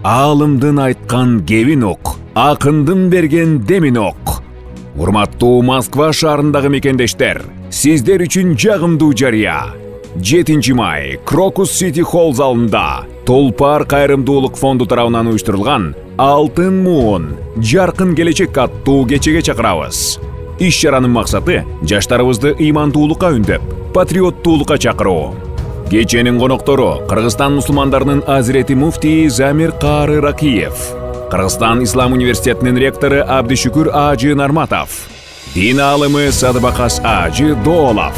Аалымдын айткан кебин ок, акындын берген демин ок. Урматтуу Москва шаарындагы мекендештер, сиздер үчүн жагымдуу жарыя. 7 май Крокус Сити Холл залында Толпар кайрымдуулук фонду тарабынан уюштурулган Алтын муун, жаркын келечек аттуу кечеге чакырабыз. Иш-чаранын максаты жаштарыбызды ыймандуулукка үндөп, патриоттуулукка чакыруу. Кеченин коноктору Кыргызстан мусулмандарынын азирети муфтии Замир Кары Ракиев, Кыргызстан Ислам университетинин ректору Абдишүкүр Ажы Нарматов, дин аалымы Садыбакас Ажы Доолов,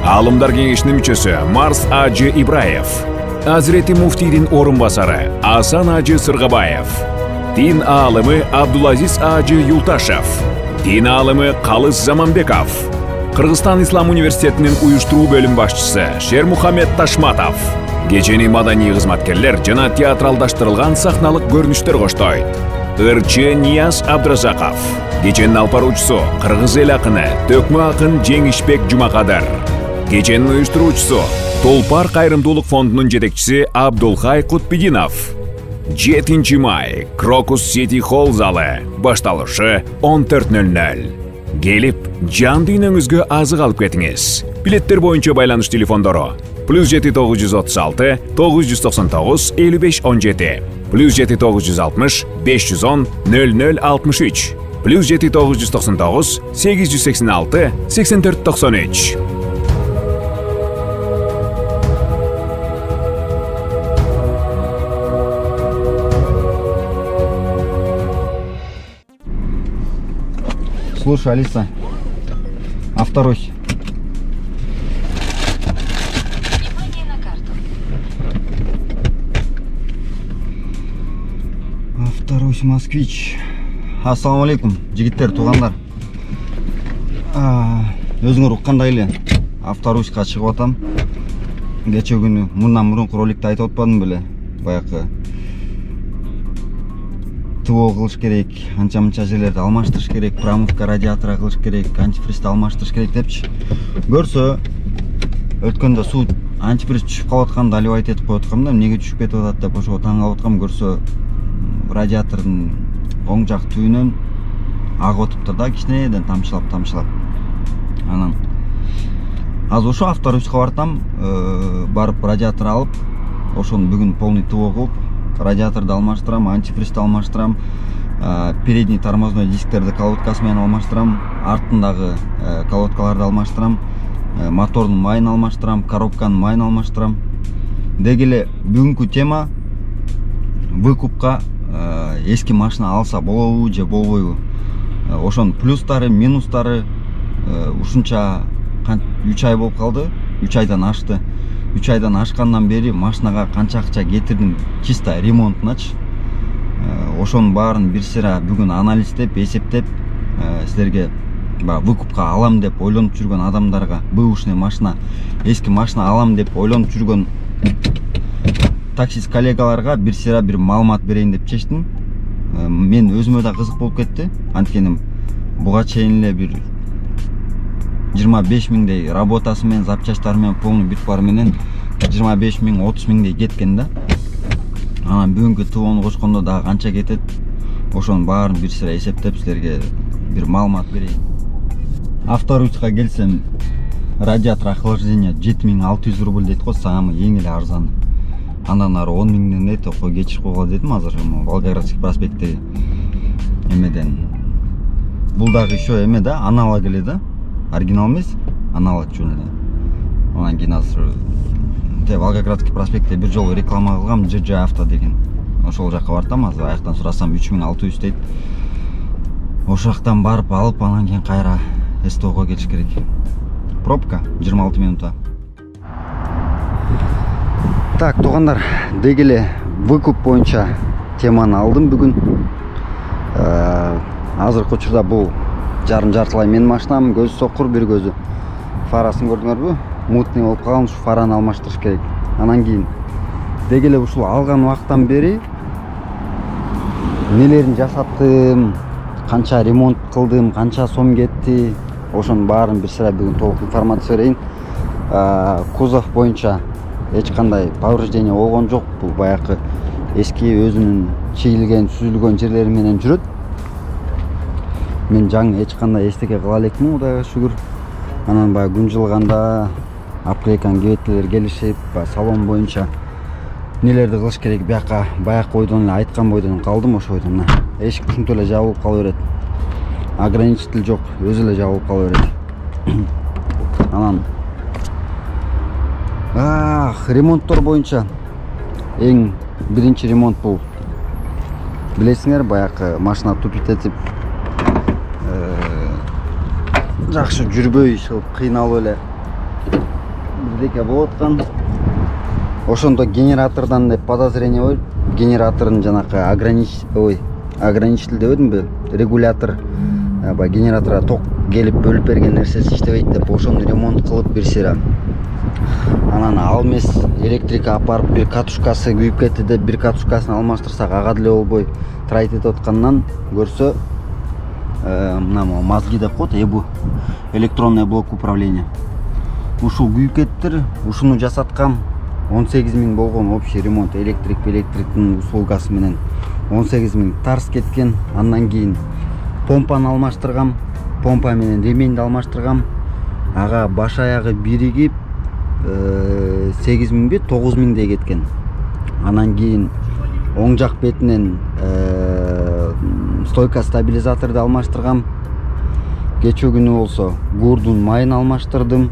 Аалымдар кеңешинин мүчөсү Марс Ажы Ибраев, азирети муфтийдин орун басары Асан Ажы Сыргабаев, дин аалымы Абдулазиз Ажы Юлташев, дин аалымы Калыс Заманбеков, Кыргызстан Ислам университетинин уюштуруу бөлүм башчысы Шермухамед Ташматов, кечени маданий кызматкерлер жана театралдаштырылган сахналык көрүнүштөр коштойт. Ырчы Нияз Абдразаков, кеченин алпаруучусу кыргыз эл акыны төкмө акын Жеңишбек Жумакадыр, кеченин уюштуруучусу Толпар кайрымдуулук фондунун жетекчиси Абдулхай Кутбидинов. 7 май Крокус Сити Холл залы, башталышы 14:00. Келип, жан дүйнөңүзгө азык алып кетиңиз. Билеттер боюнча байланыш телефондору +7 936 999 55 17, +7 960 510 0063, +7 999 886 84 93. Слушай, Алиса, Авторось. Внимание на карту. Авторось, Москвич. Ассаламу алейкум, жигиттер, туугандар. Өзүңөр уккандай эле Автороська чыгып атам. Кече күнү мындан мурунку роликте айтып атпадым беле? Баягы ТО кылыш керек, анча-мынча жерлерди алмаштырыш керек, промывка радиатора кылыш керек, антифризди алмаштырыш керек депчи. Көрсө, өткөндө суу антифриз түшүп калып атканда алып айтып коюп аткам да, эмнеге түшүп кетип атат деп ошого таң калып аткам. Көрсө, радиатордун оң жак түбүнөн агып атыптыр да, кичинеден тамчылап. Анан азыр ошо Автороська бартам, барып радиатор алып, ошону бүгүн полный ТО кылып, радиаторду алмаштырам, антифризди алмаштырам, передний тормозной дисктерди колодкасы менен алмаштырам, артындагы колодкаларды алмаштырам, мотордун майын алмаштырам, коробканын майын алмаштырам. Деги эле бүгүнкү тема выкупка эски машина алса болобу же болбойбу? Ошонун плюстары, минустары ушунча 3 ай болуп калды, 3 айдан ашты. 3 айдан ашкандан бери машинага канча акча кетирдим, чисто ремонтуначы. Ошонун баарын бир сыра бүгүн анализдеп, эсептеп, силерге выкупка алам деп ойлонуп жүргөн адамдарга, бывший машина, эски машина алам деп ойлонуп жүргөн таксист коллегаларга бир сыра бир маалымат берейин деп чечтим. Мен өзүмө да кызык болуп кетти. Анткени буга чейин эле бир 25 миңдей работасы менен, запчастары менен, полный битпары менен 25 миң, 30 миңдей кеткен да. Анан бүгүнкү ТОну кошкондо дагы канча кетет? Ошонун баарын бир сыра эсептеп силерге бир маалымат берейин. Автороська келсем, радиатор охлаждение 7600 рубль дейт го, самый эң эле арзаны. Андан ары 10 миңден дейт, ой кечирип койгула дедим азыр, Волгоградский проспекттеги эмеден. Бул дагы еще эме да, аналог эле да. Оригинал эмес, аналог чүн эле. Анан кийин азыр Волгоградский проспектте бир жолу реклама кылгам, ЖЖ авто деген. Ошол жакка бартам, азыр аяктан сурасам 3600 дейт. Ошол жактан барып алып, анан кийин кайра СТОго келиш керек. Пробка 26 минута. Так, туугандар, деги эле выкуп боюнча теманы алдым бүгүн. Азыркы учурда бул жартылай менин машинам, көзү сокур, бир көзү фарасын көрдүңөрбү? Мутный болуп калган, ушу фараны алмаштырыш керек. Анан кийин деги эле ушул алган убакыттан бери нелерин жасаттым, канча ремонт кылдым, канча сом кетти, ошонун баарын бир сыра бүгүн толук информация берейин. Кузов боюнча эч кандай повреждение болгон жок. Бул баягы эски өзүнүн чийилген сүзүлгөн жерлери менен жүрөт. Мен жаңы эч кандай эчтеке кыла элекмин, Кудайга шүгүр. Анан баягы күн жылганда апкелейкан кебеттелер келишип, салон боюнча нелерди кылыш керек, бияка баякы ойдон эле айткан бойдон калдым. Ошо бойдон мына эшик ушинтип эле жабылып кала берет. Ограничитель жок, өзү эле жабылып кала берет. Анан ремонттор боюнча эң биринчи ремонт бул. Билесиңер, баякы машина тупитетип жакшы жүрбөй чыгып кыйналып эле бирдеке болуп аткан. Ошондо генератордон деп подозрение болуп, генератордун жанакы ограничитель дебедимби, регулятор, генераторга ток келип бөлүп берген нерсеси иштебейт деп ошону ремонт кылып беришер. Анан ал эмес, электрика апарып бир катушкасы күйүп кетти деп бир катушкасын алмаштырсак ага деле болбой трайт этип аткандан көрсө, мына мозги деп коет, ЭБУ, электронный блок управления. Ушул күйүп кеттир, ушуну жасаткам. 18 000 болгон общий ремонт, электриктин услугасы менен 18 000 тарс кеткен. Андан кийин помпаны алмаштыргам, помпа менен ремейнди алмаштыргам. Ага баш аягы биригип 8 000 9 000 кеткен. Анан кийин оң жак бетинен стойка стабилизаторду алмаштыргам. Кечээ күнү болсо гурдун майын алмаштырдым,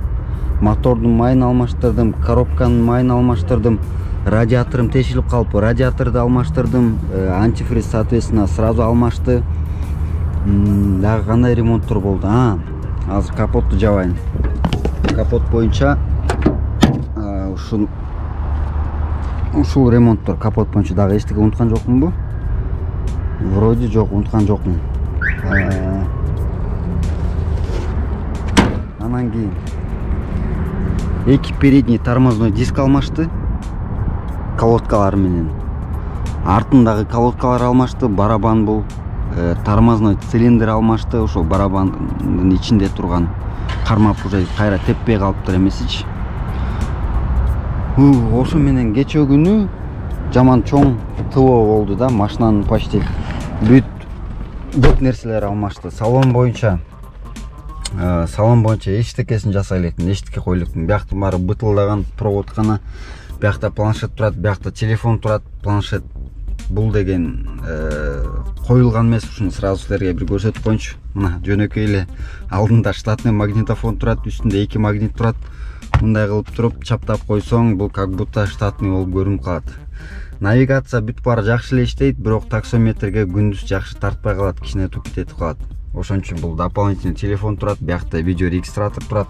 мотордун майын алмаштырдым, коробканын майын алмаштырдым. Радиаторум тешилип калып, радиаторду алмаштырдым. Антифриз соответственно сразу алмашты. Дагы кандай ремонттор болду? Азыр капотту жабайын. Капот боюнча ушул ремонттор, капот боюнча дагы эчтеке унуткан жокмунбу? Вроде жок, унуткан жокмун. Анан кийин эки передний тормозной диск алмашты колодкалар менен. Артындагы колодкалар алмашты, барабан бул, тормозной цилиндр алмашты, ошол барабандын ичинде турган кармап уже кайра теппей калыптыр эмесичи. Ошо менен кечээ күнү жаман чоң ТО болду да, машинанын почти бүт нерселери алмашты. Салон боюнча эчтекесин жасай элекмин, эчтеке кой элекмин. Биякта баары бытылдаган, провод гана. Биякта планшет турат, биякта телефон турат. Планшет бул деген коюлган эмес, ушуну сразу силерге бир көрсөтүп коеюнчу. Мына жөнөкөй эле алдында штатный магнитофон турат, үстүндө 2 магнит турат. Мындай кылып туруп чаптап койсоң, бул как будто штатный болуп көрүнүп калат. Навигация бүт баары жакшы эле иштейт, бирок таксометрге күндүз жакшы тартпай калат, кичине тупит этип калат. Ошон үчүн бул дополнительный телефон турат, биякта видео регистратор турат.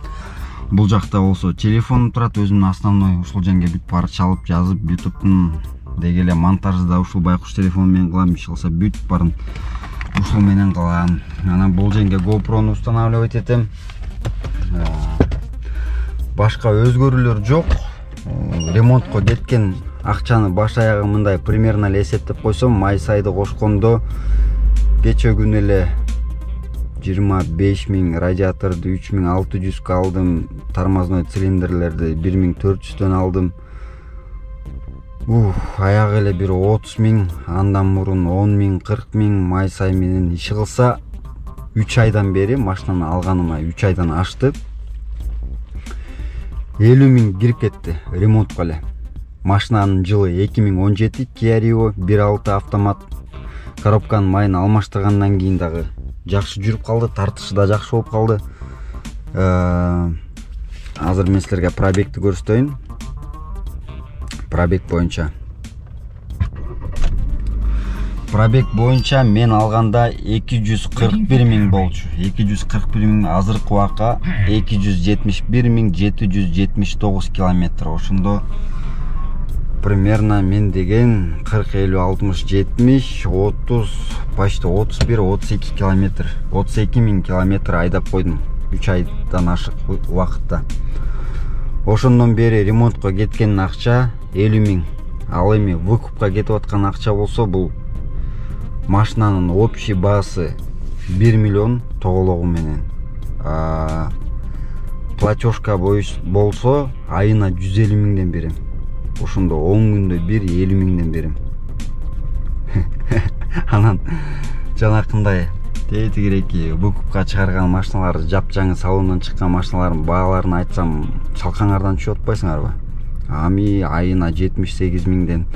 Бул жакта болсо телефон турат, өзүмдүн основной ушул жерге бүт баары чалып, жазып, YouTube'дун деги эле монтажды да ушул байкуш телефон менен кылам, иш кылса бүт баарын ушул менен кылам. Анан бул жерге GoPro'ну устанавливать этем. Башка өзгөрүүлөр жок. Ремонтко кеткен акчаны баш аягы мындай примерно эле эсептеп койсом, май сайды кошкондо кечээ күнү эле 25 000, радиаторду 3600 алдым, тормозной цилиндрлерди 1400 алдым. Аягы эле бир 30 000, андан мурун 10 000, 40 000 май сай менен иши кылса 3 айдан бери машинаны алганыма 3 айдан ашты. 50 000 кирип кетти ремонтко эле. Машинанын жылы 2017 Kia Rio 1.6 автомат. Коробканын майын алмаштыргандан кийин дагы жакшы жүрүп калды, тартышы да жакшы болуп калды. Азыр мен силерге пробегти көрсөтөйүн. Пробег боюнча мен алганда 241 000 болчу. 241 000, азыркы убакка 271 779 километр. Ошондо примерно мен деген 40 50 60 70 30 почти 31 32 километр, 32 000 километр айдап койдум 3 айдан ашык убакытта. Ошондон бери ремонтко кеткен акча 50 000. Ал эми выкупка кетип аткан акча болсо, бул машинанын общий баасы 1 миллион тогологу менен. Платежка болсо айына 150 000ден берем. Ошондо 10 күндө бир 50 000ден берем. Анан жанакындай тегереки выкупка чыгарган машиналар, жапжаңы салондон чыккан машиналардын бааларын айтсам чалкаңардан түшүп атпайсыңарбы? Ами айына 78 миңден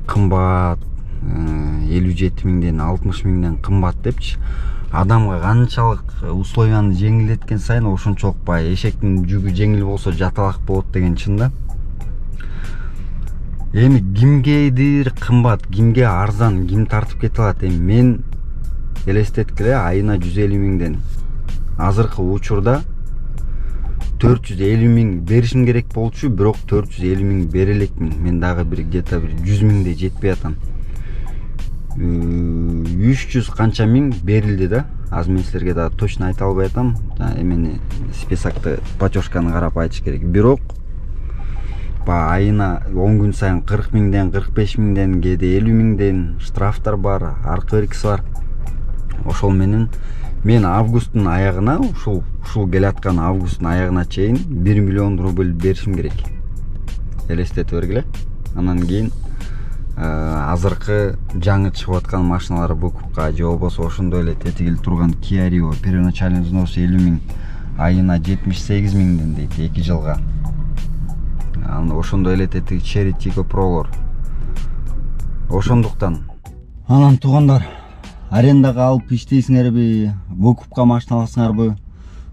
кымбат, 57 миңден, 60 миңден кымбат депчи. Адамга канчалык условияны жеңилдеткен сайын ошончолук бай эшектин жүгү жеңил болсо жаталак болот деген чын да. Эми кимгедир кымбат, кимге арзан, ким тартып кете алат? Эми мен элестеткиле айына 150 миңден азыркы учурда 450 миң беришим керек болчу, бирок 450 миң бере элекмин. Мен дагы бир где-то 100 миңде жетпей атам. 300 канча миң берилди да. Азыр мен силерге да точно айта албай атам. Эмени списокты, платежканы карап айтыш керек. Бирок айына 10 күн сайын 40 миңден, 45 миңден, кээде 50 миңден штрафтар бар, аркы беркиси бар. Ошол менен мен августтун аягына, ушул келаткан августтун аягына чейин 1 миллион рубль беришим керек. Элестетип бергиле. Анан кийин азыркы жаңы чыгып аткан машиналар выкупка же болбосо ошондой эле тетигил турган Kia Rio первоначальный взнос 50 миң, айына 78 миңден дейт 2 жылга. Анан ошондой эле тетиги Cherry Tiggo Pro'лор. Ошондуктан анан туугандар, арендага алып иштейсиңерби, выкупка машина аласыңарбы?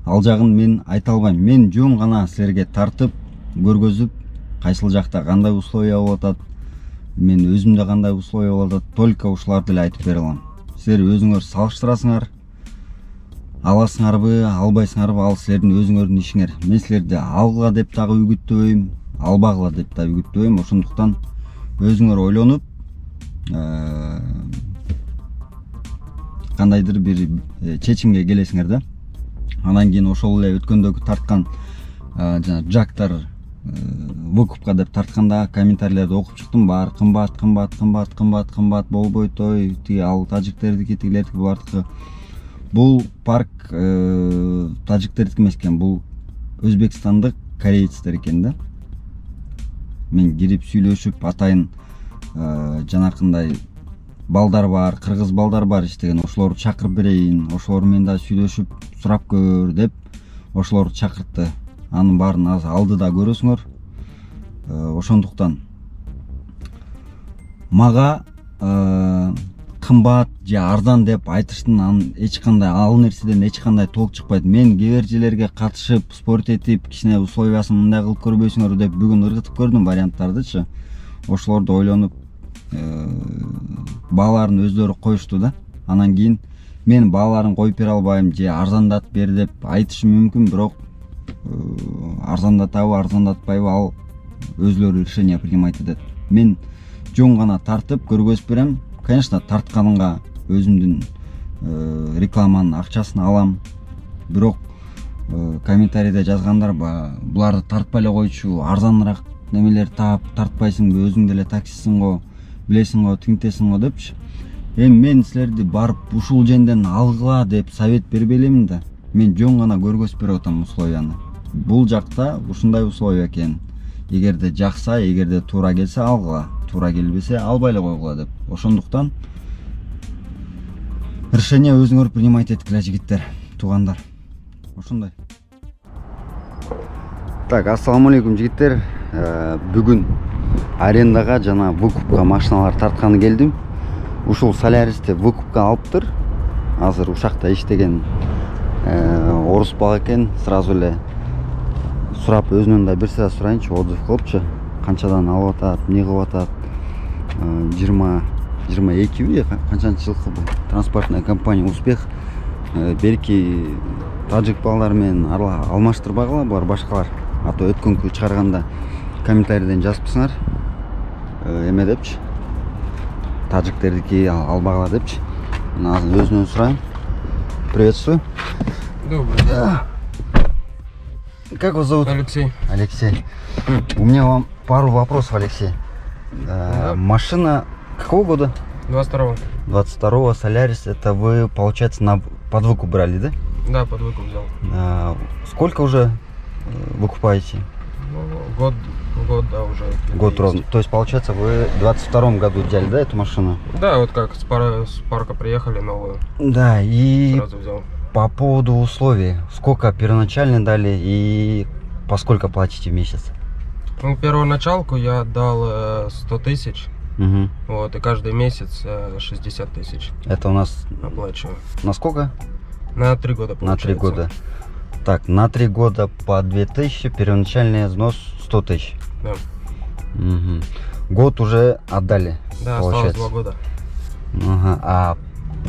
Ал жагын мен айта албайм. Мен жөн гана силерге тартып, көргөзүп, кайсыл жакта кандай условия болуп атат, мен өзүмдө кандай условия болуп атат, только ушуларды эле айтып бере алам. Силер өзүңөр салыштырасыңар, аласыңарбы, албайсыңарбы, ал силердин өзүңөрдүн ишиңер. Мен силерди алгыла деп дагы үгүттөбөйм, албагыла деп дагы үгүттөбөйм. Ошондуктан өзүңөр ойлонуп, кандайдыр бир чечимге келесиңер да. Анан кийин ошол эле өткөндөгү тарткан жана жактар выкупка деп тартканда комментарийлерди окуп чыктым. Баары кымбат болбойт, ой, тиги ал тажиктердики, тигилердики, булардыкы. Бул парк тажиктердики эмес экен, бул өзбекстандык корейцтер экен да. Мен кирип сүйлөшүп атайын жанакындай балдар бар, кыргыз балдар бар иштеген, ошолорду чакырып берейин, ошолор менен да сүйлөшүп сурап көр деп ошолорду чакыртты. Анын баарын азыр алдыда көрөсүңөр. Ошондуктан мага кымбат же арзан деп айтыштын анын эч кандай ал нерседен эч кандай толк чыкпайт. Мен кеберчилерге катышып, спорт этип, кичине условиясын мындай кылып көрбөйсүңөр деп бүгүн ыргытып көрдүм варианттардычы. Ошолорду ойлонуп бааларын өздөрү коюшту да. Анан кийин мен бааларын коюп бере албайм же арзандатып бер деп айтышым мүмкүн, бирок арзандатабы, арзандатпайбы, ал өзлөрү решение принимать этет. Мен жөн гана тартып көргөзүп берем. Конечно, тартканымга өзүмдүн рекламанын акчасын алам. Бирок комментарийде жазгандар буларды тартпай эле койчу, арзаныраак немелер тартпайсыңбы, өзүң деле таксистсиң го, билесиң го, тигинтесиң го депчи. Эми мен силерди барып ушул женден алгыла деп совет бербей элемин да. Мен жөн гана көргөзүп берип атам условияны. Бул жакта ушундай условия экен. Эгерде жакса, эгерде туура келсе алгыла, туура келбесе албай эле койгула деп. Ошондуктан решение өзүңөр принимать эткиле жигиттер, туугандар. Ошондой. Так, ассаламу алейкум жигиттер. Бүгүн арендага жана выкупка машиналар тартканы келдим. Ушул Соляристе выкупка алыптыр. Азыр ушакта иштеген орус бала экен. Сразу эле сурап өзүнөн да бир сыйра сурайынчы, отзыв кылыпчы. Канчадан алып атат, эмне кылып атат? 22 канчанчы жылкы бул транспортная компания Успех. Белки тажик балдар менен алмаштырбагыла булар башкалар. А то өткөнкү чыгарганда комментарийден жазыпсыңар. Эме депчи. Тажиктердики албагыла депчи. Мына азыр өзүнөн сурайм. Приветствую. Добрый день. Как вас зовут? Алексей. Алексей. У меня вам пару вопросов, Алексей. Машина какого года? 22-го. 22-го Солярис. Это вы, получается, под выкуп брали, да? Да, под выкуп взял. Сколько уже выкупаете? Год, да, уже. Год ровно. То есть, получается, вы в 22-м году взяли, да, эту машину? Да, вот как с парка приехали новую. Да, и Сразу взял. по поводу условий. Сколько первоначально дали и поскольку платите в месяц? Ну, первоначалку я отдал 100 тысяч. Угу. Вот, и каждый месяц 60 тысяч Это у нас оплачиваю. на сколько? На 3 года На получается. 3 года. Так, на 3 года по 2000, первоначальный взнос 100 тысяч. Да. Угу. Год уже отдали, Да, получается. осталось 2 года. Ага.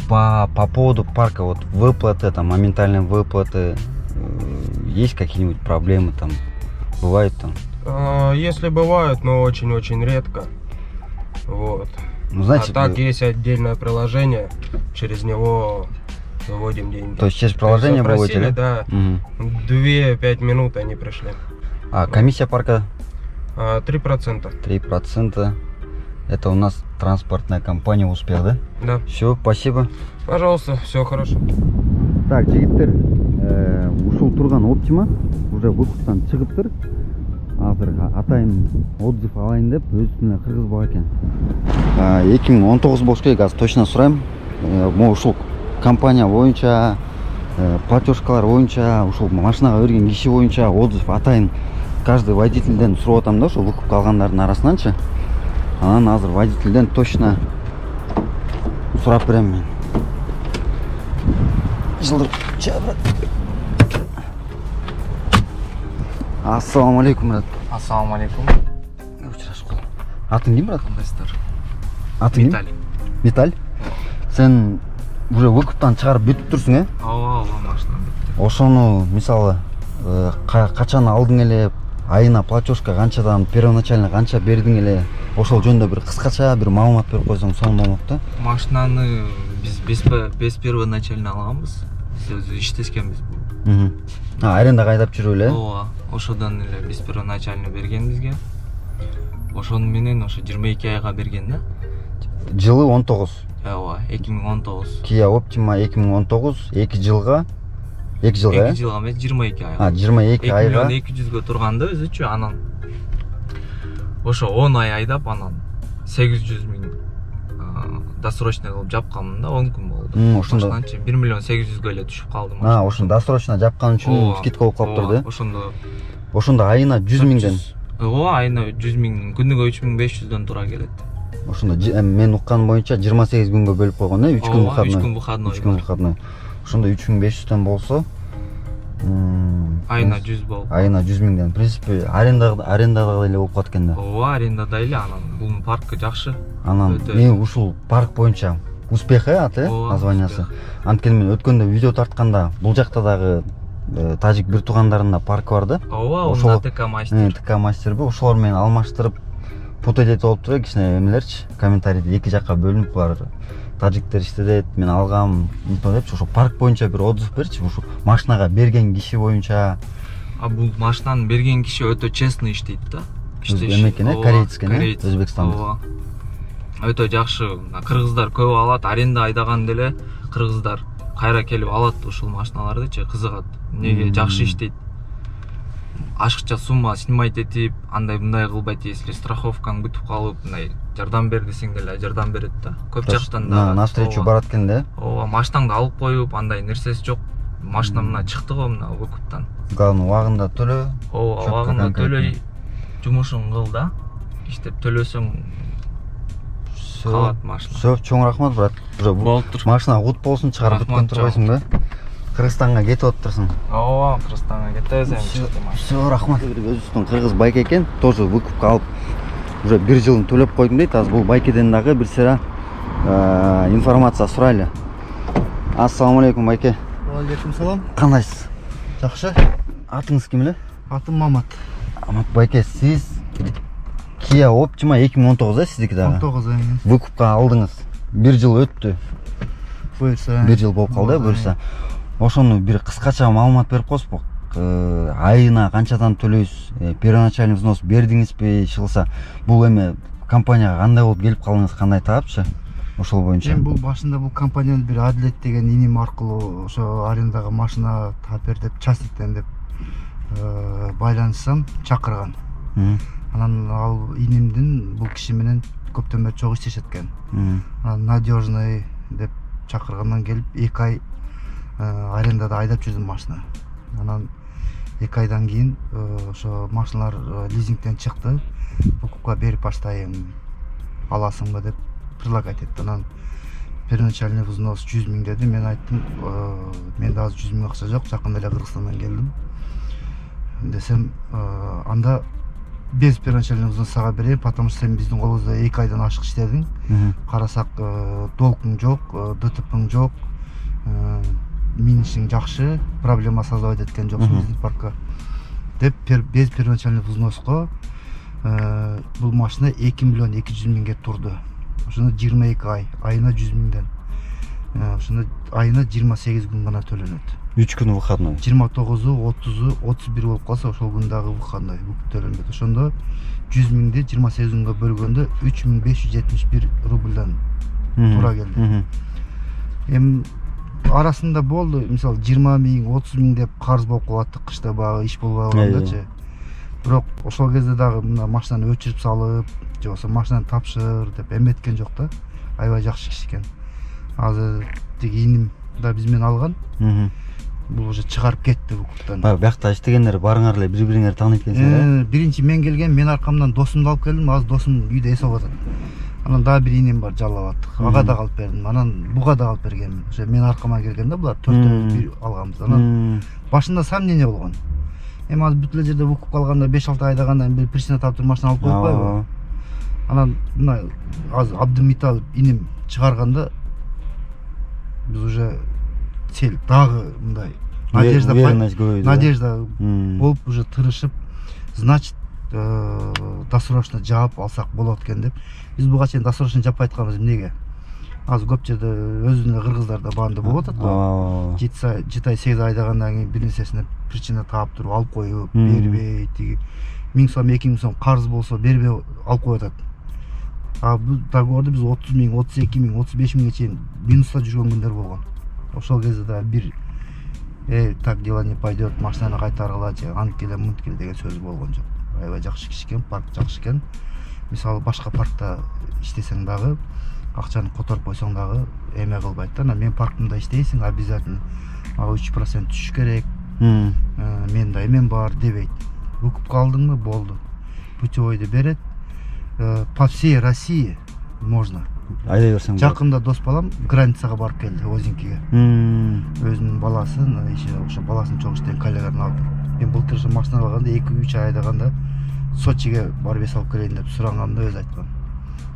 А по поводу парка, вот выплаты, там, моментальные выплаты, есть какие-нибудь проблемы там? Бывают там? Если бывают, но очень-очень редко. Вот. Ну, знаете, А так есть отдельное приложение, через него выводим деньги. То есть через приложение выводите, запросили, да? да. Угу. 2-5 минут они пришли. А комиссия парка 3%. 3%. Это у нас транспортная компания «Успех», да? Да. Все, спасибо. Пожалуйста, все хорошо. Так, жігіттер, ушул турган Optima уже выпусктан чыгыптыр. Азыр атайын отзыв алайын деп өзүнө кыргызбак экен. 2019 болуш керек, азыр точно сурайм. Ушул компания боюнча, платежкалар боюнча, ушул машинага берген киши боюнча отзыв атайын каждый водительден сурап атам да, ошо выкупка алгандардын арасынанчы. Анан азыр водительден точно сурап берем мен. Жылдыр жабыр. Ассаламу алейкум, брат. Ассалаумалейкум. Атың ким, брат? Кандайсыздар? Атың ким? Виталий. Виталь? Сен уже выкуптан чыгарып бүтүп турсуң, э? Ооба, машина бүтүп. Ошону мисалы качан алдың эле, айына платежка канчадан, первоначально канча бердиң эле, ошол жөнүндө бир кыскача бир маалымат берип койсоң сонун болмок да. Машинаны биз без первоначально алганбыз. Биз өзү иштескенбиз бул. Арендага айдап жүрүп эле? Ооба, ошодон эле биз первоначально берген бизге. Ошону менен ошо 22 айга берген да. Жылы 19. Ооба, 2019. Kia Optima 2019, 2 жылга. 2 жылга, 2 жылга эмес, 22 айга. 22 айга. 200 турганда өзүчү, анан ошо 10 ай айдап, анан 800 миң досрочный кылып жапканмын да, 10 күн болду. Ошондо 1 миллион 800 эле түшүп калды. Ошондо досрочно жапкан үчүн скидка болуп калыптыр да. Ошондо айына 100 миңден. Ооба, айына 100 миң, күнүгө 3500дөн тура келет. Ошондо мен уккан боюнча 28 күнгө бөлүп койгон, 3 күн выходной. 3 күн выходной. 3 күн выходной. Ошондо 3500дөн болсо, айына 100 болуп. Айына 100 миңден. В принципе, арендада эле болуп калат экен да. Ооба, арендада эле, анан бул паркы жакшы. Анан мен ушул парк боюнча Успех аты, названиясы. Анткени мен өткөндө видео тартканда бул жакта дагы тажик бир туугандарында парк бар да. Ооба, ошол ТК мастер. ТК мастерби, ошолор менен алмаштырып путать болуп туруп, кичине эмелерчи, комментарийде эки жакка бөлүнүп булар. Тажиктер иштедет, мен алгам, депчи, ошо парк боюнча бир отзыв берчи, ушу машинага берген киши боюнча. Бул машинаны берген киши өтө честный иштейт да. Эмекен, корейец экен, Өзбекстандык. Өтө жакшы, кыргыздар көп алат, аренда айдаган деле кыргыздар кайра келип алат ушул машиналардычы, кызыгат. Неге жакшы иштейт. Ашыкча сумма снимать этип, андай мындай кылбайт, если страховкаң бүтүп калып, мындай жардам бер десең деле жардам берет да. Көп жактан да. На встречу барат экен да. Ооба, машинаңды алып коюп, андай нерсеси жок. Машина мына чыкты го мына выкуптан. Главное, убагында төлө. Ооба, убагында төлөй, жумушуң кыл да. Иштеп төлөсөң калат машина. Все, чоң рахмат, брат. Машина кут болсун, чыгарып бүткөн турбайсың да. Кыргызстанга кетип атырсың. Ооба, Кыргызстанга кетебиз. Все, рахмат. Өзүбүздүн кыргыз байке экен, тоже выкупка алып, уже 1 жылын төлөп койдум дейт. Азыр бул байкеден дагы бир сыра информация сурайлы. Ассаламу алейкум, байке. Алейкум салам. Кандайсыз? Жакшы. Атыңыз ким эле? Атым Мамат. Мамат байке, сиз Kia Optima 2019 да, сиздики дагы? 19 айын. Выкупка алдыңыз. 1 жыл өттү. Буюрса. 1 жыл болуп калды, буюрса. Ошону бир кыскача маалымат берип коесузбу? Айына канчадан төлөйсүз? Первоначальный взнос бердиңизби? Чыгылса, бул эме компанияга кандай болуп келип калдыңыз, кандай таапчы? Ошол боюнча. Мен бул башында бул компанияны бир Адилет деген иним аркылуу ошо арендага машина таап бер деп, частниктен деп байланышсам чакырган. Анан ал инемдин бул киши менен көптөн бери чогуу иштешет экен. Анан надежный деп чакыргандан келип 2 ай арендада айдап жүрдүм машина. Анан 2 айдан кийин ошо машиналар лизингден чыкты. Укукка берип баштайм. Аласыңбы деп предлагать этти. Анан первоначальный взнос 100 000 деди. Мен айттым, менде азыр 100 000 акча жок, жакында эле Кыргызстандан келдим. Десем, анда без первоначальный взнос сага берем, потому что сен биздин колубузда 2 айдан ашык иштедиң. Карасак, долгуң жок, ДТПң жок, минишиң жакшы, проблема создавать эткен жоксуң биздин паркка. Деп без первоначальный взноска бул машина 2 миллион 200 000 турду. Ошону 22 ай, айына 100 000ден. Ошону айына 28 күн гана төлөнөт. 3 күн выходной. 29-у, 30-у, 31 болуп калса, ошол күндагы выходной төлөнбөйт. Ошондо 100 000ди 28 күнгө бөлгөндө 3571 рубльдан туура келди. Эми арасында болду, мисалы 20 000, 30 000 деп карыз болуп калат, кышта багы иш болбой калгандачы. Бирок ошол кезде дагы мына машинаны өчүрүп салып, же болбосо машинаны тапшыр деп эметкен жок да. Аябай жакшы киши экен. Азыр тиги иним да биз менен алган. Бул уже чыгарып кетти укуктан. Биякта иштегендер барыңар эле бири-бириңерди тааныйт экенсиңер. Биринчи мен келген, мен аркамдан досумду алып келдим, азыр досум үйдө эс алып атат. Анан дагы бир инем бар, жалап аттык. Ага да алып бердим. Анан буга да алып бергенмин. Ошо мен аркама келгенде булар төртөөбүз бир алганбыз. Анан башында сомнение болгон. Эми азыр бүт эле жерде укуп калганда 5-6 айдагандан бир причина таптыр машина алып коюппайбы? Анан мына азыр Абдымитал инем чыгарганда биз уже цель дагы мындай надежда болуп уже тырышып, значит досрочно жаап алсак болот экен деп. Биз буга чейин досрочно жаппай атканбыз. Эмнеге? Азыр көп жерде өзүнө кыргыздарда банды болуп атат го. 7 ай 8 айдагандан кийин бир нерсесине причина таап туруп алып коюп, бербей, тиги 1000 сом, 2000 сом карыз болсо бербей алып коюп атат. Бул договорду биз 30 000, 32 000, 35 000 чейин минуста жүргөн күндөр болгон. Ошол кезде да бир так дело не пойдет, машинаны кайтаргыла же анткеле мунткеле деген сөз болгон жок. Аябай жакшы киши экен, парк жакшы экен. Мисалы башка паркта иштесең дагы, акчаны которуп койсоң дагы эме кылбайт да. Мен паркымда иштейсиң, обязательно ага 3% түшүш керек. Менде эмен бар дебейт. Укуп калдыңбы, болду. Путевойду берет. По всей России можно. Айдай берсең. Жакында дос балам границага барып келди, Озинкиге. Өзүнүн баласын, ошо баласын чогуу иштеген коллеганы алып. Мен былтыр ошо машина алганда 2-3 ай айдаганда Сочиге барып эс алып келейин деп сураганда өзү айткан.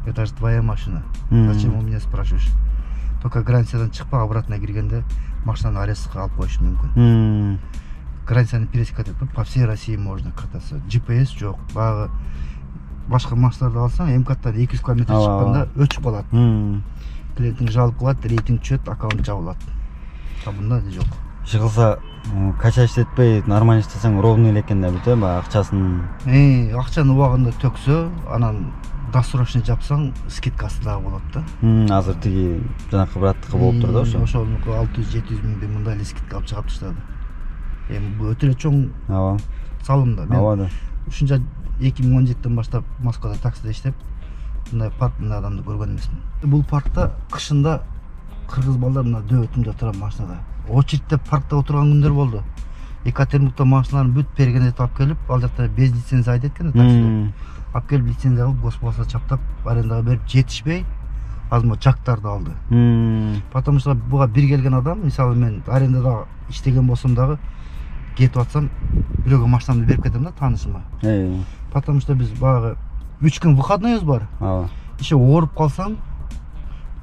Это же твоя машина. Зачем у меня спрашиваешь? Только границадан чыкпа, обратно киргенде машинаны арестка алып коюшу мүмкүн. Границаны пересекать этип, по всей России можно кататься. GPS жок. Багы башка машиналарды алсаң, МКаттан 200 км чыкканда өчүп калат. Клиентиң жалып калат, рейтинг түшөт, аккаунт жабылат. Мында жок. Иш кылса, кача иштетпей, нормально иштесең ровный эле экен да бүт, акчасын. Акчаны убагында төксө, анан досрочно жапсаң, скидкасы дагы болот да. Азыр тиги жанакы браттыкы болуп тур да ошо. Ошонуку 600-700 000 деп мындай эле скидка алып чыгып таштады. Эми бул өтө эле чоң салым да. Мен ушунча 2017-ден баштап Москвада таксиде иштеп, мындай парк, мындай адамды көргөн эмесмин. Бул паркта кышында кыргыз балдар мына дөбөтүндө турат машинада. Очередьте паркта отурган күндөр болду. Екатеринбургда машиналарын бүт пергенет алып келип, ал жакта без лицензия айдайт экен таксиде. Алып келип лицензия кылып, госпласа чаптап, арендага берип жетишпей, азыр жактарды алды. Потому что буга бир келген адам, мисалы мен арендада иштеген болсом дагы кетип атсам, бирөөгө машинамды берип кетем да, таанышыма. Потому что биз багы 3 күн выходныйбыз бар. Иши ооруп калсаң,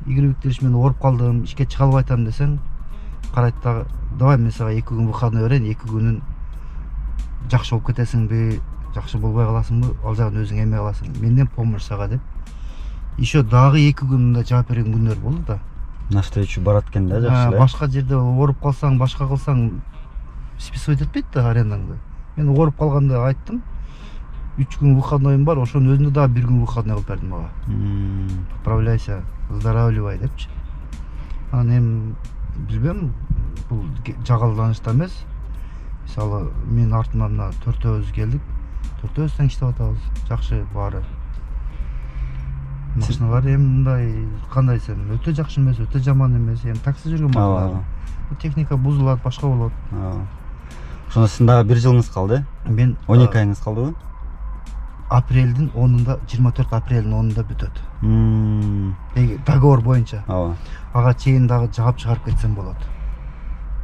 Игорь Викторович, мен ооруп калдым, ишке чыга албай атам десең, карайт дагы, давай мен сага 2 күн выходной берейин, 2 күнүн жакшы болуп кетесиңби, жакшы болбой каласыңбы, ал жагын өзүң эме кыласың. Менден помощь сага деп. Еще дагы 2 күн мында жаап берген күндөр болду да. Навстречу барат экен да, жакшы эле. Башка жерде ооруп калсаң, башка кылсаң списывать этпейт да арендаңды. Мен ооруп калганда айттым, 3 күн выходнойум бар, ошонун өзүндө дагы 1 күн выходной кылып бердим ага. Поправляйся, выздоравливай депчи. Анан эми билбейм, бул жагалданышта эмес. Мисалы, мен артымдан мына 4-өбүз келдик. 4-өбүз тең иштеп атабыз. Жакшы баары. Машиналар эми мындай кандай десем, өтө жакшы эмес, өтө жаман эмес. Эми такси жүргөн машиналар. Бул техника бузулат, башка болот. Ошондо сиздин дагы 1 жылыңыз калды. Мен 12 айыңыз калдыбы? Апрелдин 10-ында, 24 апрелдин 10-ында бүтөт. Договор боюнча. Ага чейин дагы жаап чыгарып кетсем болот.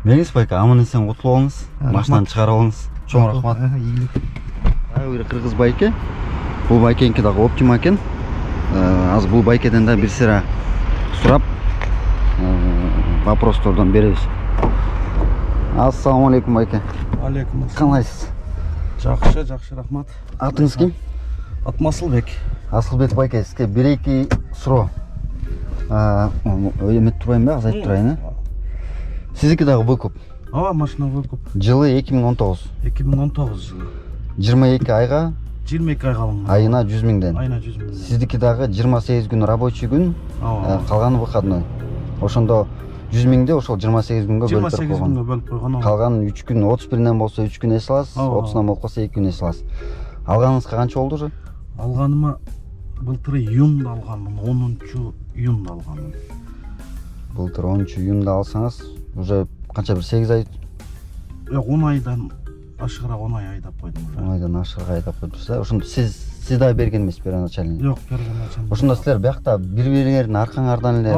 Меңиз байка, аман-эсен кутулуп алыңыз. Машинаны чыгарып алыңыз. Чоң рахмат. Ийгилик. Бир кыргыз байке. Бул байкеники дагы Optima экен. Азыр бул байкеден да бир сыра сурап вопростордон беребиз. Ассаламу алейкум байке. Алейкум. Кандайсыз? Жакшы, рахмат. Атыңыз ким? Атым Асылбек. Асылбек байке, сизге 1-2 суроо. Эметип турайынбы, азайтып турайын, Сиздики дагы выкуп. Ооба, машина выкуп. Жылы 2019. 2019 жылы. 22 айга 22 айга алынган. Айына 100 миңден. Айына 100 миңден. Сиздики дагы 28 күн рабочий күн, калганы выходной. Ошондо 100 миңди ошол 28 күнгө бөлүп койгон. 28 күнгө бөлүп койгон. Калган 3 күн, 31ден болсо 3 күн эс аласыз, 30дан болуп калса 2 күн эс аласыз. Алганыңызга канча болду уже? Алганыма былтыр июнда алганмын, 10 июнда алганмын. Былтыр 10 июнда алсаңыз, уже канча бир 8 ай? Жок, 10 айдан ашыгыраак 10 ай айдап койдум. 10 айдан ашыгыраак айдап койдуңуз. Ошондо сиз да берген эмес первоначально? Жок, первоначально. Ошондо силер биякта бири-бириңердин аркаңардан эле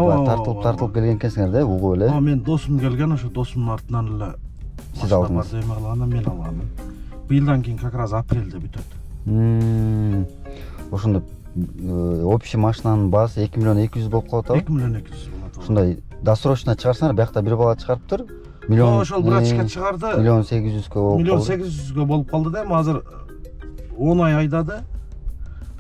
тартылып келген экенсиңер да, угуп эле? Мен досум келген, ошо досумдун артынан эле сиз алдыңыз. Мен алганмын. Быйылдан кийин как раз апрелде бүтөт. Ошондо общий машинанын баасы 2 миллион 200 болуп калат абы? 2 миллион 200 болот. Ошондой досрочно чыгарсаңар, биякта бир бала чыгарыптыр. Миллион ошол врачка чыгарды. Миллион 800гө болуп калды. Миллион 800гө болуп калды да, азыр 10 ай айдады.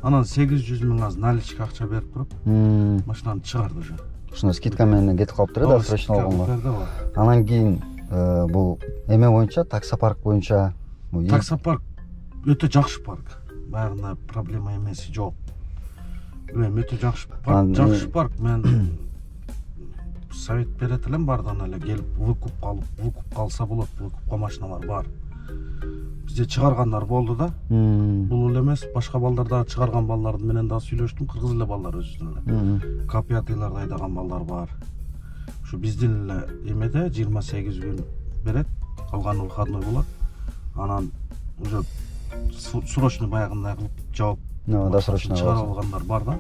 Анан 800 миң аз наличка акча берип туруп, машинаны чыгарды уже. Ошондо скидка менен кетип калыптыр да, досрочно алгонго. Анан кийин бул эме боюнча, таксопарк боюнча. Таксопарк өтө жакшы парк. Баарына проблема эмеси жок. Өтө жакшы парк. Мен совет берет элем баардан эле келип выкуп калса болот. Выкупка машиналар бар. Бизде чыгаргандар болду да. Бул эле эмес, башка балдар дагы чыгарган балдар менен дагы сүйлөштүм, кыргыз эле балдар өзүнүн эле. Копиятыйларды айдаган балдар бар. Ушу биздин эле эмеде 28 күн берет, калганы выходной болот. Анан уже срочный баягындай кылып жооп досрочно чыгара алгандар бар да.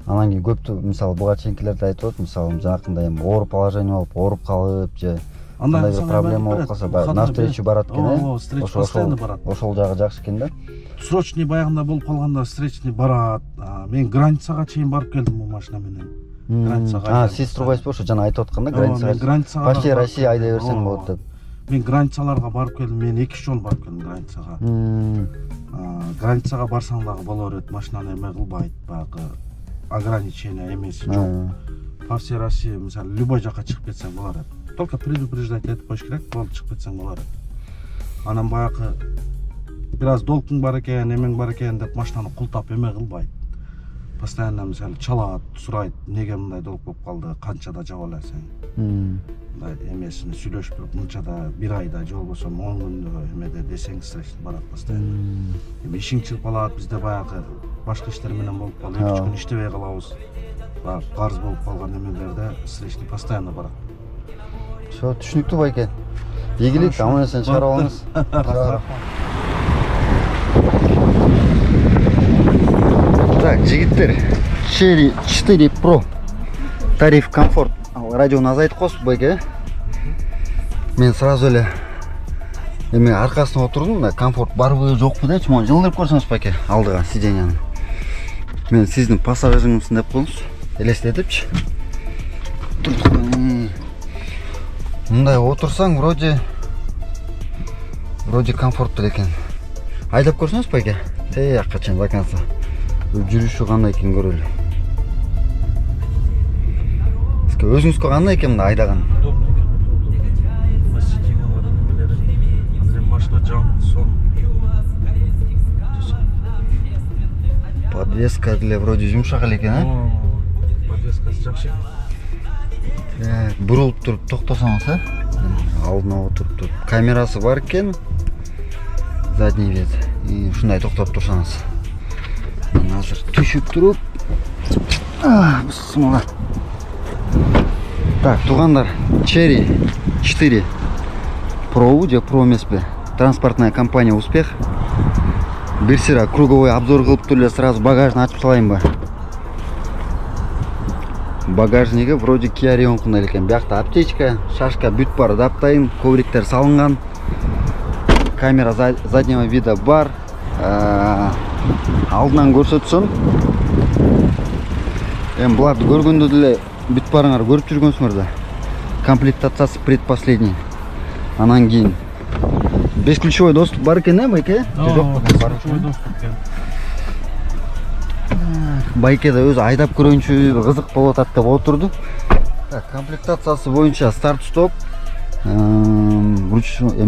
Анан кийин көптү, мисалы буга чейинкилерде айтып атат, мисалы жакында эми ооруп положение болуп, ооруп калып же андай бир проблема болуп калса, на встречу барат экен, ошол жагы жакшы экен да. Срочный баягында болуп калганда встречный барат. Мен границага чейин барып келдим бул машина менен. Границага. Сиз турбайсызбы ошо жана айтып атканда границага? Почти Россия айдай берсең болот деп. Мен границаларга барып келдим, мен 2 жол барып келдим границага. Границага барсаң дагы боло берет, машинаны эме кылбайт, баягы ограничение эмеси жок. По всей России, мисалы, любой жака чыгып кетсең боло берет. Только предупреждать этип коюш керек, болуп чыгып кетсең боло берет. Анан баягы бир аз долгуң бар экен, эмең бар экен деп машинаны култап эме кылбайт. Постоянно мисалы чалат, сурайт, неге мындай долг болуп калды, канчада жаба аласың. Мындай эмесин сүйлөшүп туруп, мынчада бир айда же болбосо 10 күндө эмеде десең встречный барат постоянно. Эми ишиң чыгып калат, бизде баягы башка иштер менен болуп калды, 2 күн иштебей калабыз. Баягы карыз болуп калган эмелерде встречный постоянно барат. Всё, түшүнүктүү байке. Ийгилик, аман-эсен чыгарып алыңыз. Так, жигиттер, Chery 4 Pro тариф комфорт радиону азайтып коюп байке. Мен сразу эле эми аркасына отурдум да, комфорт барбы жокпу депчи, мону жылдырып көрсөңүз байке, алдыга сиденьяны. Мен сиздин пассажирыңызмын деп коюңуз, элестетипчи. Мындай отурсаң вроде комфорттуу экен. Айдап көрсөңүз байке. Акка чейин до конца. Жүрүшү кандай экен көрөлү. Сизге өзүңүзгө кандай экен мына айдаган? Удобно экен. Сиденье бар эмелери. Азыр машина жам, сон. Подвеска деле вроде жумшак эле экен, Подвескасы жакшы. Бурулуп туруп токтосоңуз, алдына отырып камерасы бар екен, задний вид. Ушундай токтоп турсаңыз. Мен азыр түшүп туруп, бисмилла. Так, тугандар, Cherry 4 Pro же Pro эмеспи? Транспортная компания Успех. Бир сыра круговой обзор кылып эле сразу багажын ачып салайынбы? Багажниги вроде Kia Rio экен. Биякта аптечка, шашка бүт бар, даптайын, ковриктер салынган. Камера заднего вида бар. Алдынан көрсөтсөм. Эми буларды көргөндө деле бүт барыңар көрүп жүргөнсүңөр да. Комплектациясы предпоследний. Анан кийин бесключевой доступ бар экен, байке? Жок, бесключевой доступ экен. Байке да өзү айдап көрөйүнчү, кызык болуп атат деп отурду. Так, комплектациясы боюнча старт-стоп, ручной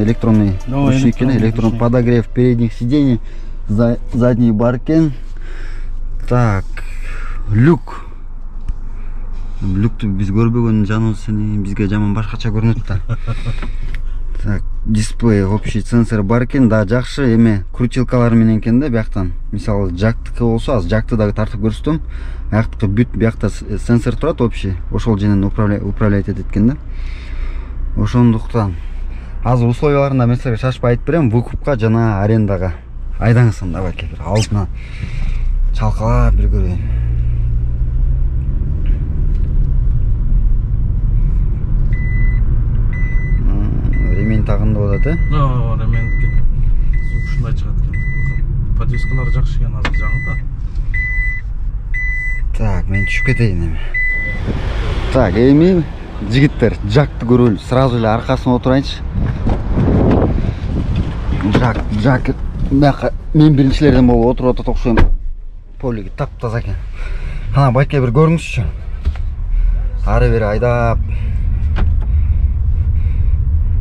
электронный ручник экен, электронный подогрев передних сидений, задний бар экен. Так, люк. Люкту биз көрбөгөн жаныбыз сени бизге жаман башкача көрүнөт да. Так, дисплей, общий сенсор бар экен, да жакшы эме крутилкалар менен экен да бияктан. Мисалы, жактыкы болсо, аз жакты дагы тартып көрсөтөм. Аяктыкы бүт биякта сенсор турат общий, ошол женен управлять этет экен да. Ошондуктан азыр условияларында мен силерге шашпай айтып берем, выкупка жана арендага айдаңызсын да байке, бир алдына чалкалап бир көрөйүн. Ремень тагынды болот, Ремень звук ушундай чыгат экен. Подвескалар жакшы экен, азыр жаңы да. Так, мен түшүп кетейин эми. Так, эми жигиттер, жакты көрөлү. Сразу эле аркасына отурайынчы. Жак. Мен биринчилерден болуп отуруп атат окшойм. Полиги таптаза экен. Кана байке бир көрүңүзчү. Ары бери айдап.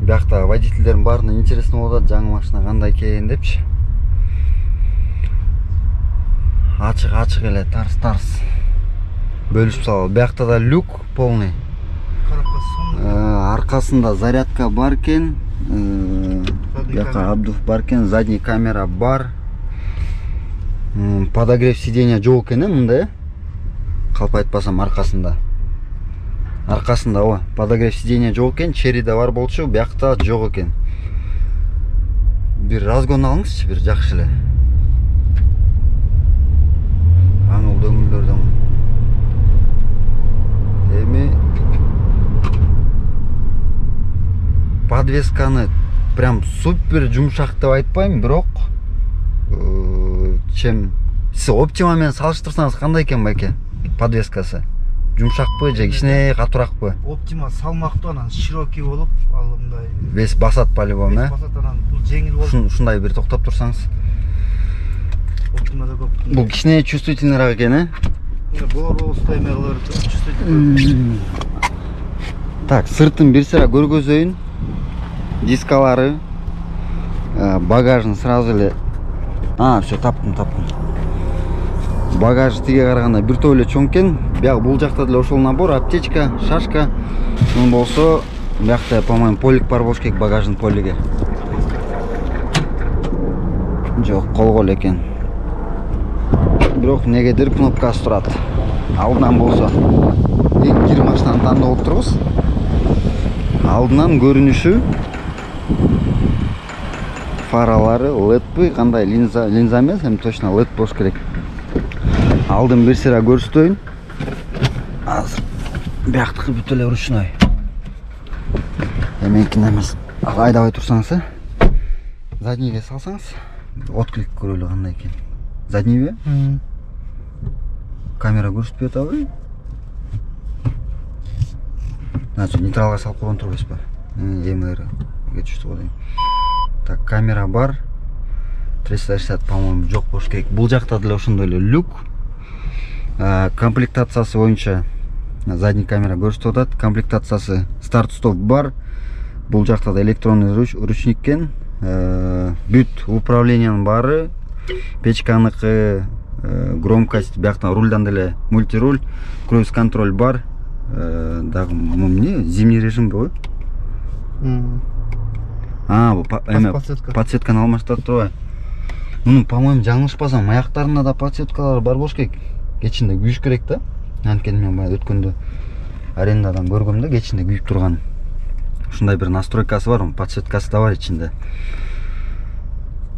Биякта водительдердин баарына интересно болот, жаңы машина кандай экен депчи. Ачык эле, тарс. Бөлүшүп салып. Биякта да люк полный. Аркасында зарядка бар экен. Биякта обдув бар экен, задний камера бар. Подогрев сиденья жок экен, мындай. Калп айтпасам аркасында. Аркасында подогрев сиденья жок экен, Cherry'де бар болчу, биякта жок экен. Бир разгон алыңызчы, бир жакшы эле. Аңыл дөңгүлдөрдөн. Эми подвесканы прям супер жумшак деп айтпайм, бирок сиз Optima менен салыштырсаңыз кандай экен байке? Подвескасы жумшакпы же кичине катууракпы? Optima салмактуу, анан широкий болуп, ал мындай вес басат по-любому, вес басат, анан бул жеңил болуп. Ушундай бир токтоп турсаңыз. Optima'da көп. Бул кичине чувствительныйраак экен, Болор эме кылыр, чувствительный. Так, сыртын бир сыра көргөзөйүн. Дискалары, багажын сразу эле. Всё, таптым. Багаж тиге караганда бир топ эле чоң экен. Бияк бул жакта деле ошол набор, аптечка, шашка. Мун болсо, биякта, по-моему, полик бар болуш керек, багаждын полиги. Жок, колгол экен. Бирок негедир кнопкасы турат. Алдынан болсо, кир машинаны тандап отурбуз. Алдынан көрүнүшү, фаралары LED-пи, кандай линза эмес, эми точно LED болуш керек. Алдын бир сыра көрсөтөйүн. Азыр бияктыкы бүт эле ручной. Эменкин эмес. Айдабай турсаңыз, заднийге салсаңыз, отклик көрөлү кандай экен. Заднийби? Камера көрсөтпөй атабы? Нейтралга салып койгон турбайсызбы? Эмери түштү го дейм. Так, камера бар. 360, по-моему, жок болуш керек. Бул жакта деле ошондой эле люк. Комплектациясы боюнча задний камера көрсөтүп атат. Комплектациясы старт-стоп бар. Бул жакта да электронный ручник экен. Бүт управлениянын баары, печканыкы, громкость, бияктан рульдан деле мультируль, круиз контроль бар. Дагы эмне, зимний режим го. Бул эме подсветканы алмаштырып турбайбы? Мунун, по-моему, жаңылышпасам, аяктарында да подсветкалар бар болуш керек. Кечинде күйүш керек да. Анткени мен баягы өткөндө арендадан көргөм да, кечинде күйүп турган. Ушундай бир настройкасы бар, подсветкасы да бар ичинде.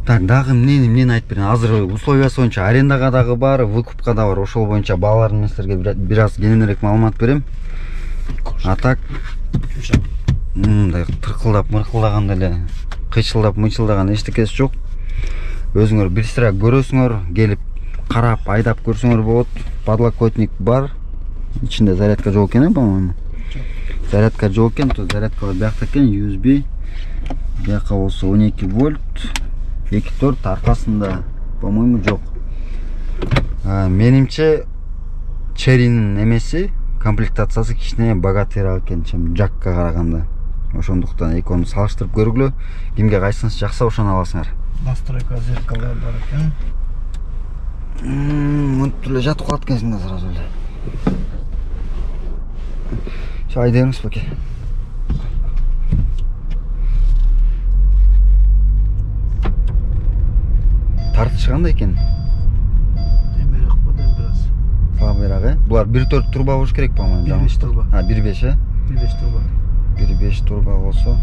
Так, дагы эмнени айтып берейин? Азыр условиясы боюнча арендага дагы бар, выкупка да бар. Ошол боюнча бааларын мен силерге бир аз кененирээк маалымат берем. А так, мындай тыркылдап, мыркылдаган эле, кыйчылдап, мыйчылдаган эчтекеси жок. Өзүңөр бир сыра көрөсүңөр, келип карап, айдап көрсөңөр болот. Подлокотник бар. Ичинде зарядка жок экен, по-моему. Зарядка жок экен, то зарядка биякта экен, USB. Бияка болсо 12 вольт. 2 торт аркасында, по-моему, жок. Менимче Черинин эмеси, комплектациясы кичине богатыйраак экен, чем Жакка караганда. Ошондуктан экөөнү салыштырып көргүлө. Кимге кайсынысы жакса ошону аласыңар. Настройка зеркала бар экен. Мынтип эле жатып калат экенсиң да сразу эле. Şu айдаңыз баке. Тартыш кандай экен? Темирак ба, biraz. Слабыйраак, Булар 1.4 турба болуш керек, по-моему. 1.5 турба. 1.5, 1.5 турба. 1.5 турба болсо.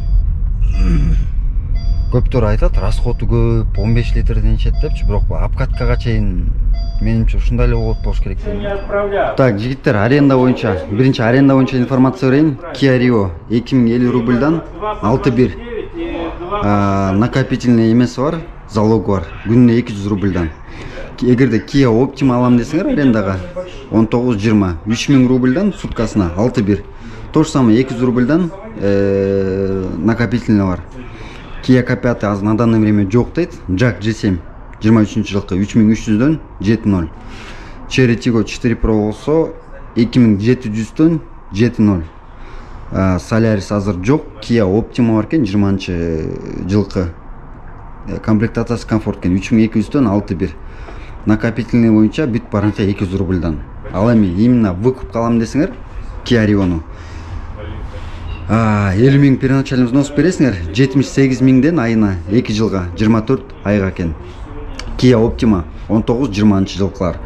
Көптөр айтат, расходу көп, 15 литрден ичет депчи, бирок обкаткага чейин менимче ушундай эле болуш керек дейм. Так, жигиттер, аренда боюнча, биринчи аренда боюнча информация берейин. Kia Rio 2050 рубльдан 6.1. Накопительный эмеси бар, залог бар. Күнүнө 200 рубльдан. Эгерде Kia Optima алам десеңер арендага 19-20, 3000 рубльдан суткасына 6.1. То же самое 200 рубльдан накопительный бар. Kia K5 азыр на данное время жок дейт. Jack G7 23 жылкы 3300дөн 7.0. Cherry Tiggo 4 Pro болсо 2700дөн 7.0. Solaris азыр жок. Kia Optima бар экен 20 жылкы. Комплектациясы комфорт экен 3200дөн 6.1. Накопительный боюнча бүт барынча 200 рубльдан. Ал эми именно выкуп калам десеңер Kia Rio'ну 50 миң первоначальный взнос бересиңер, 78 миңден айына 2 жылга 24 айга экен. Kia Optima 19-20 жылкылар.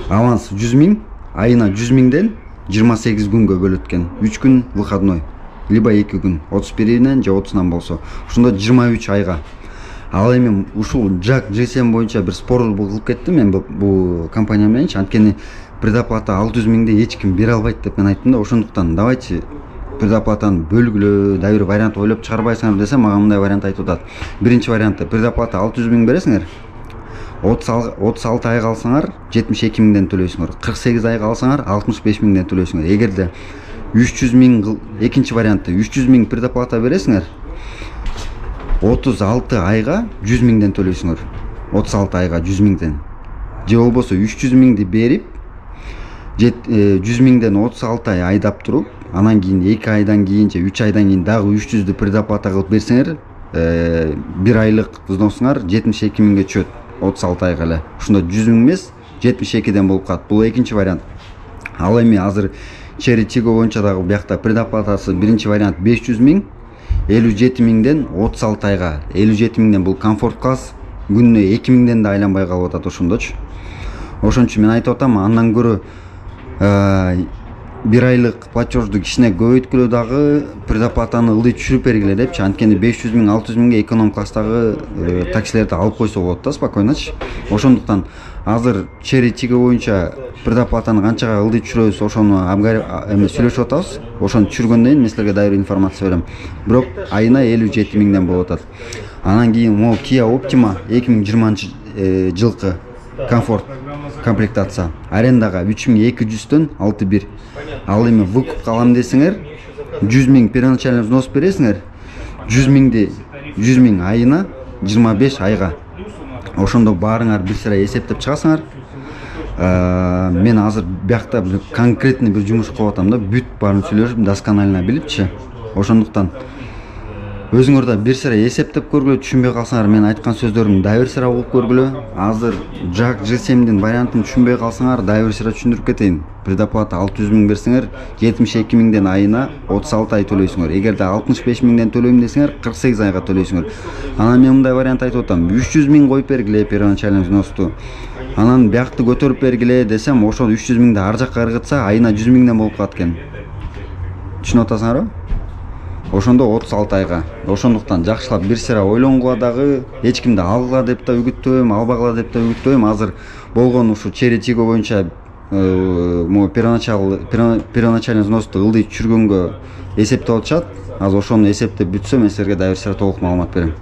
Аванс 100 миң, айына 100 миңден 28 күнгө бөлөт экен. 3 күн выходной, либо 2 күн, 31-нен же 30-нан болсо. Ошондо 23 айга. Ал эми ушул Jack G7 боюнча бир спор кылып кеттим мен бул компания менен, анткени предоплата 600 миңди эч ким бере албайт деп мен айттым да, ошондуктан давайте предоплатаны бөлгүлө, да бир вариант ойлоп чыгарбайсыңар десе, мага мындай вариант айтып атат. Биринчи вариантта предоплата 600 миң бересиңер, 36 айга алсаңар 72 миңден төлөйсүңөр, 48 айга алсаңар 65 миңден төлөйсүңөр. Эгерде 300 миң, экинчи вариантта 300 миң предоплата бересиңер, 36 айга 100 миңден төлөйсүңөр. 36 айга 100 миңден. Же болбосо 300 миңди берип, 100 миңден 36 ай айдап туруп, анан кийин 2 айдан кийин же 3 айдан кийин дагы 300дү предоплата кылып берсеңер, 1 айлык взносуңар 72 миңге чөт 36 айга эле. Ошондо 100 миң эмес, 72ден болуп калат. Бул экинчи вариант. Ал эми азыр Cherry Tiggo боюнча дагы биякта предоплатасы биринчи вариант 500 миң, 57 миңден 36 айга. 57 миңден бул комфорт класс, күнүнө 2 миңден да айланбай калып атат ошондочу. Ошон үчүн мен айтып атам, андан көрө 1 айлык платежду кичине көбөйткүлө дагы предоплатаны ылдый түшүрүп бергиле депчи. Анткени 500 миң, 600 миңге эконом класстагы таксилерди алып койсо болот да, спокойночу. Ошондуктан азыр Cherry Tiggo боюнча предоплатаны канчага ылдый түшүрөбүз, ошону сүйлөшүп атабыз. Ошону түшүргөндөн кийин мен силерге дайыр информация берем. Бирок айына 57 миңден болуп атат. Анан кийин могу Kia Optima 2020 жылкы комфорт комплектация. Арендага 3200дөн 6.1. Ал эми выкуп калам десеңер, 100 миң первоначальный взнос бересиңер, 100 миң айына 25 айга. Ошондо баарыңар бир сыра эсептеп чыгасыңар. Мен азыр биякта конкретный бир жумуш кылып атам да, бүт баарын сүйлөшүп, досконально билипчи. Ошондуктан өзүңөр да бир сыра эсептеп көргүлө, түшүнбөй калсаңар мен айткан сөздөрүмдү дагы бир сыра угуп көргүлө. Азыр Jack G7'дин вариантын түшүнбөй калсаңар дагы бир сыра түшүндүрүп кетейин. Предоплата 600 000 берсеңер 72 000ден айына 36 ай төлөйсүңөр. Эгерде 65 000ден төлөйм десеңер 48 айга төлөйсүңөр. Анан мен мындай вариант айтып атам. 300 000 коюп бергиле первоначальный взносту. Анан биякты көтөрүп бергиле десем, ошол 300 000ди ар жакка ыргытса айына 100 000ден болуп калат экен. Түшүнүп атасыңарбы? Ошондо 36 айга. Ошондуктан жакшылап бир сыра ойлонгула дагы, эч кимди алгыла деп да үгүттөбөйм, албагыла деп да үгүттөбөйм. Азыр болгон ушу Cherry Tiggo боюнча первоначальный взносты ылдый түшүргөнгө эсептеп атышат. Азыр ошону эсептеп бүтсө мен силерге дагы бир сыра толук маалымат берем.